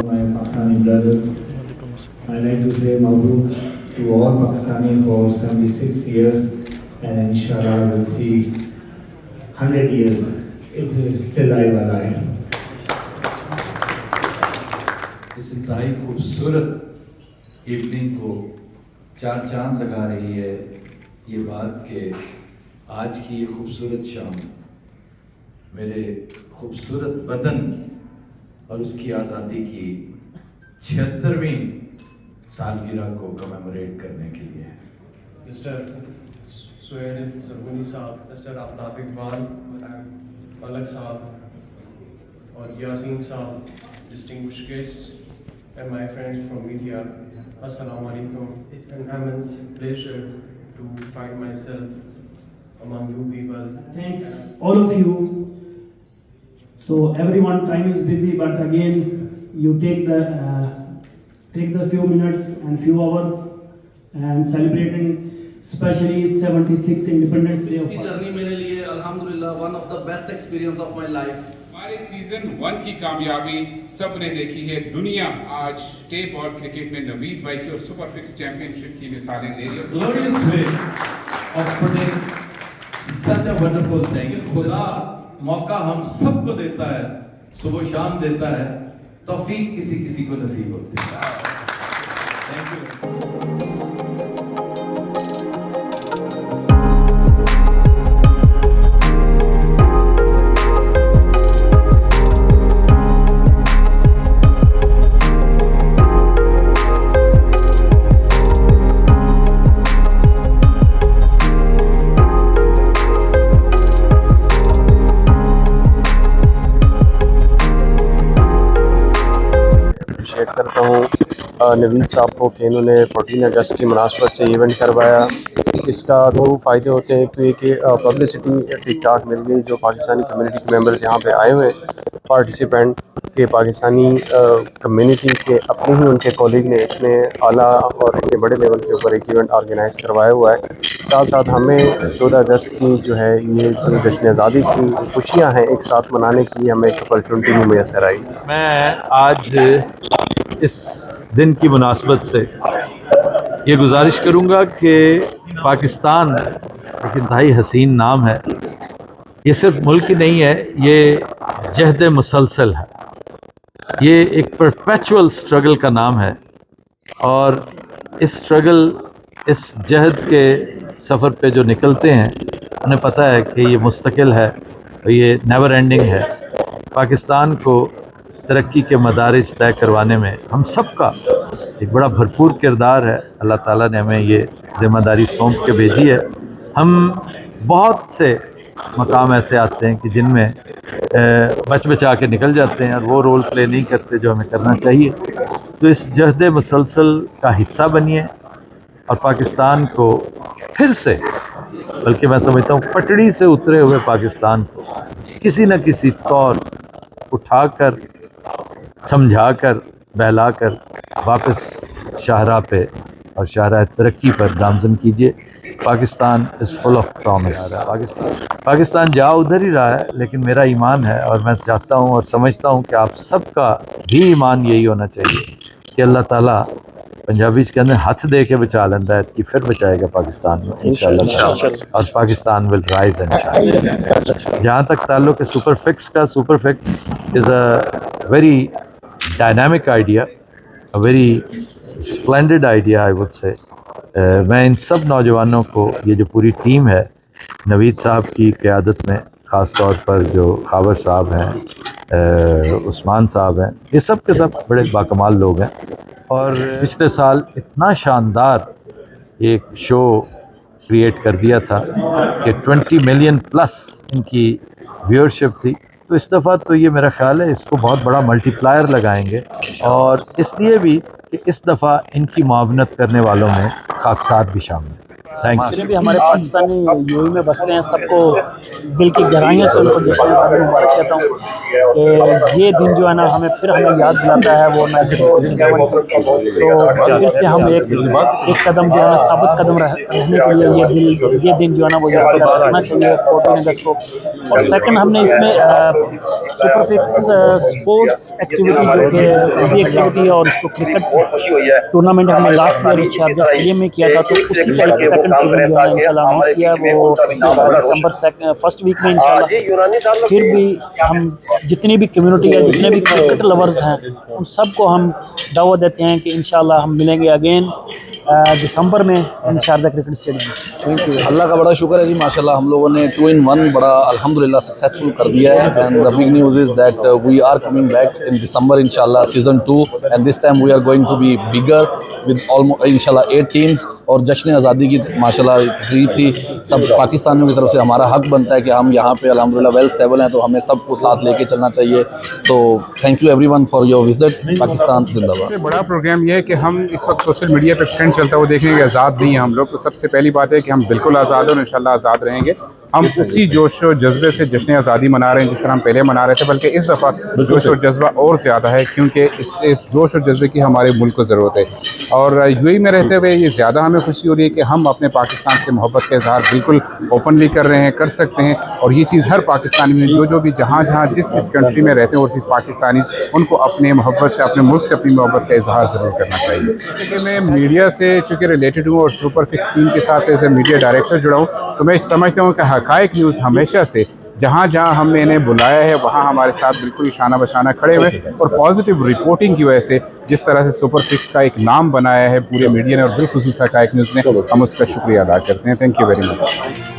My Pakistani brothers, I like to say Mabruk to all Pakistani for 76 years, and inshallah we'll see 100 years if we're still alive. इस इंतहाई खूबसूरत evening को चार चांद लगा रही है ये बात कि आज की ये खूबसूरत शाम मेरे खूबसूरत वतन और उसकी आज़ादी की 76वीं सालगिरह को कमेमोरेट करने के लिए है। मिस्टर सुहेल ज़रगुनी साहब, मिस्टर आफ्ताब इकबाल, मलक साहब और यासीन साहब, distinguished guests and my friends from media, Assalamu alaikum. It's an immense pleasure to find myself among you people. Thanks all of you. So everyone, time is busy, but again you take the few minutes and few hours and celebrating especially 76 Independence Day of journey मेरे लिए अल्हम्दुलिल्लाह one of the best experience of my life. हमारे season 1 की कामयाबी सबने देखी है। दुनिया आज टेप और क्रिकेट में नवीद भाई की और सुपर फिक्स चैंपियनशिप की मिसालें दे रही है। Glorious way of putting such a wonderful thing. खुदा मौका हम सबको देता है, सुबह शाम देता है, तौफीक किसी किसी को नसीब होती है। Thank you. अप्रिशिएट करता हूँ नवीद साहब को कि इन्होंने 14 अगस्त की मुनासबत से इवेंट करवाया। इसका दो फ़ायदे होते हैं, कि पब्लिसिटी ठीक ठाक मिल गई। जो पाकिस्तानी कम्युनिटी के मेंबर्स यहाँ पे आए हुए हैं पार्टिसिपेंट के, पाकिस्तानी कम्युनिटी के अपने ही उनके कॉलीग ने इतने आला और इतने बड़े लेवल के ऊपर एक इवेंट ऑर्गेनाइज़ करवाया हुआ है। साथ साथ हमें 14 अगस्त की जो है ये जश्न आज़ादी की खुशियाँ हैं एक साथ मनाने की हमें एक अपॉर्चुनिटी भी मैसर आई। मैं आज इस दिन की मुनासबत से ये गुजारिश करूँगा कि पाकिस्तान एक इंतहाई हसीन नाम है। ये सिर्फ मुल्क ही नहीं है, ये जहद मुसलसल है, ये एक परपेचुअल स्ट्रगल का नाम है। और इस स्ट्रगल, इस जहद के सफ़र पे जो निकलते हैं उन्हें पता है कि ये मुस्तकिल है, ये नेवर एंडिंग है। पाकिस्तान को तरक्की के मदारिज तय करवाने में हम सब का एक बड़ा भरपूर किरदार है। अल्लाह ताला ने हमें ये ज़िम्मेदारी सौंप के भेजी है। हम बहुत से मकाम ऐसे आते हैं कि जिनमें बच बचा के निकल जाते हैं और वो रोल प्ले नहीं करते जो हमें करना चाहिए। तो इस जहद मुसलसल का हिस्सा बनिए और पाकिस्तान को फिर से, बल्कि मैं समझता हूँ पटड़ी से उतरे हुए पाकिस्तान को किसी न किसी तौर उठाकर, समझाकर, बहलाकर वापस शाहराह पे और शाहराह तरक्की पर गामजन कीजिए। Pakistan is full of promise. Pakistan जा उधर ही रहा है, लेकिन मेरा ईमान है और मैं चाहता हूँ और समझता हूँ कि आप सबका भी ईमान यही होना चाहिए कि अल्लाह ताला पंजाबी के अंदर हथ दे के बचा लेंदा है कि फिर बचाएगा पाकिस्तान में इंशाल्लाह, और पाकिस्तान विल राइज इंशाल्लाह। जहाँ तक ताल्लुक है सुपर फिक्स का, super fix is a very dynamic idea, a very splendid idea I would say. मैं इन सब नौजवानों को, ये जो पूरी टीम है नवीद साहब की क़यादत में, ख़ास तौर पर जो खाबर साहब हैं, उस्मान साहब हैं, ये सब के सब बड़े बाकमाल लोग हैं। और पिछले साल इतना शानदार एक शो क्रिएट कर दिया था कि 20 मिलियन प्लस इनकी व्यूअरशिप थी। तो इस दफ़ा तो ये मेरा ख्याल है इसको बहुत बड़ा मल्टीप्लायर लगाएंगे, और इसलिए भी कि इस दफ़ा इनकी मुआवनत करने वालों में खाकसार भी शामिल है। थैंक जितने भी हमारे पाकिस्तानी यूएई में बसते हैं सबको दिल की गहराइयों से उनको जश्न आज़ादी मुबारक कहता हूँ कि ये दिन जो है ना हमें याद दिलाता है वो 1947 तो फिर से हम एक कदम जो है ना साबित कदम रहने के लिए ये दिन जो है ना वो याद रखना चाहिए 14 अगस्त को। और सेकंड हमने इसमें सुपर फिक्स स्पोर्ट्स एक्टिविटी जो कि पूरी एक्टिविटी है, और इसको क्रिकेट टूर्नामेंट हमने लास्ट ईयर शारजा स्टेडियम में किया था, तो उसी का एक सेकंड सीजन जो है इंशाल्लाह अनाउंस किया है वो दिसंबर फर्स्ट वीक में इंशाल्लाह। फिर भी हम जितनी भी कम्युनिटी है, जितने भी क्रिकेट लवर्स हैं, उन सबको हम दावत देते हैं कि इंशाल्लाह हम मिलेंगे अगेन दिसंबर में in Sharjah cricket stadium. Thank you. अल्लाह का बड़ा शुक्र है जी, माशाल्लाह हम लोगों ने 2-in-1 बड़ा अल्हम्दुलिल्लाह सक्सेसफुल कर दिया है। And the big news is that we are coming back in December इंशाल्लाह season 2, and this time we are going to be bigger with almost इंशाल्लाह 8 टीम्स। और जश्न आज़ादी की माशाल्लाह तकरीब थी, सब पाकिस्तानियों की तरफ से हमारा हक बनता है कि हम यहाँ पे अल्हम्दुलिल्लाह वेल स्टेबल हैं, तो हमें सबको साथ लेके चलना चाहिए। So thank you everyone for your visit. Pakistan जिंदाबाद। सबसे बड़ा प्रोग्राम ये है कि हम इस वक्त सोशल मीडिया पे ट्रेंड चलता है वो देखने के आज़ाद नहीं है हम लोग। तो सबसे पहली बात है कि हम बिल्कुल आज़ाद हैं और इंशाल्लाह आज़ाद रहेंगे। हम उसी जोश और जज्बे से जश्न आज़ादी मना रहे हैं जिस तरह हम पहले मना रहे थे, बल्कि इस दफ़ा जोश और जज्बा और ज़्यादा है, क्योंकि इस जोश और जज्बे की हमारे मुल्क को ज़रूरत है। और यूएई में रहते हुए ये ज़्यादा हमें खुशी हो रही है कि हम अपने पाकिस्तान से मोहब्बत का इजहार बिल्कुल ओपनली कर रहे हैं, कर सकते हैं। और ये चीज़ हर पाकिस्तानी में जो भी जहाँ जिस कंट्री में रहते हैं और जिस पाकिस्तानी उनको अपने मोहब्बत से, अपने मुल्क से अपनी मोहब्बत का इजहार ज़रूर करना चाहिए। जैसे कि मैं मीडिया से चूँकि रिलेटेड हूँ और सुपर फिक्स टीम के साथ एज ए मीडिया डायरेक्टर जुड़ा हूँ, तो मैं समझता हूँ कि हक़ाइक़ न्यूज़ हमेशा से जहाँ जहाँ हमने इन्हें बुलाया है वहाँ हमारे साथ बिल्कुल शाना बशाना खड़े हुए, और पॉजिटिव रिपोर्टिंग की वजह से जिस तरह से सुपर फिक्स का एक नाम बनाया है पूरे मीडिया ने और बिलखुसूस हक़ाइक़ न्यूज़ ने, हम उसका शुक्रिया अदा करते हैं। Thank you very much.